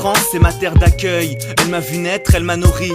France, c'est ma terre d'accueil. Elle m'a vu naître, elle m'a nourri.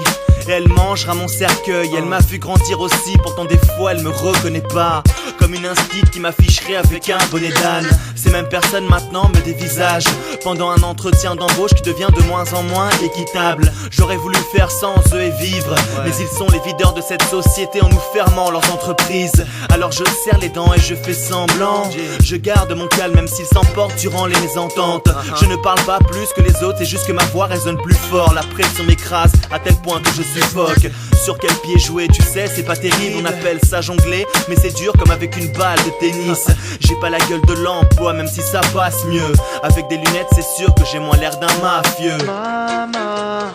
Et elle mangera mon cercueil. Elle m'a vu grandir aussi, pourtant des fois elle me reconnaît pas. Comme une instite qui m'afficherait avec un bonnet d'âne. Ces mêmes personnes maintenant me dévisagent pendant un entretien d'embauche qui devient de moins en moins équitable. J'aurais voulu faire sans eux et vivre, mais ils sont les videurs de cette société en nous fermant leurs entreprises. Alors je serre les dents et je fais semblant. Je garde mon calme même s'ils s'emportent durant les mésententes. Je ne parle pas plus que les autres, c'est juste que ma voix résonne plus fort. La pression m'écrase à tel point que je suffoque. Sur quel pied jouer, tu sais, c'est pas terrible. On appelle ça jongler, mais c'est dur comme avec une balle de tennis. J'ai pas la gueule de l'emploi, même si ça passe mieux. Avec des lunettes, c'est sûr que j'ai moins l'air d'un mafieux. Maman,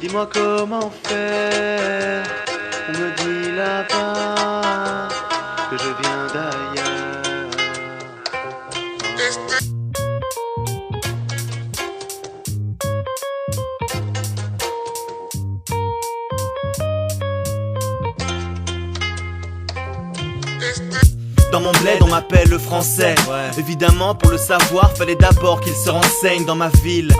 dis-moi comment faire. On me dit là-bas que je viens d'ailleurs. Dans mon bled on m'appelle le français. Évidemment pour le savoir fallait d'abord qu'il se renseigne dans ma ville.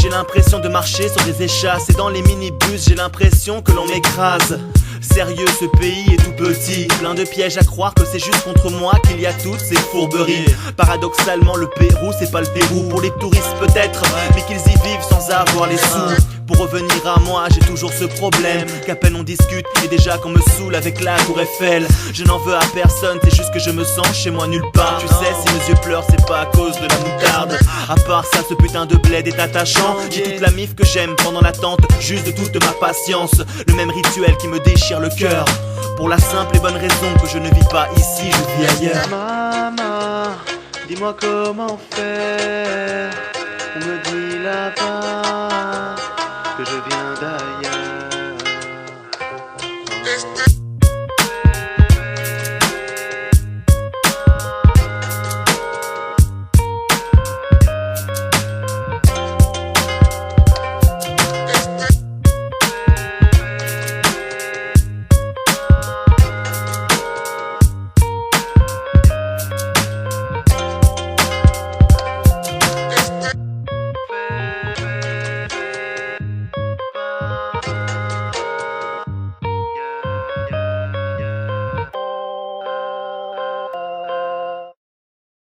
J'ai l'impression de marcher sur des échasses. Et dans les minibus j'ai l'impression que l'on m'écrase. Sérieux, ce pays est tout petit, plein de pièges à croire que c'est juste contre moi qu'il y a toutes ces fourberies. Paradoxalement le Pérou c'est pas le Pérou. Pour les touristes peut-être, mais qu'ils y vivent sans avoir les sous. Pour revenir à moi, j'ai toujours ce problème qu'à peine on discute et déjà qu'on me saoule avec la tour Eiffel. Je n'en veux à personne, c'est juste que je me sens chez moi nulle part. Tu sais, si mes yeux pleurent, c'est pas à cause de la moutarde. À part ça, ce putain de bled est attachant. J'ai toute la mif que j'aime pendant l'attente, juste de toute ma patience. Le même rituel qui me déchire le cœur, pour la simple et bonne raison que je ne vis pas ici, je vis ailleurs. Maman, dis-moi comment faire. On me dit là-bas que je viens d'ailleurs.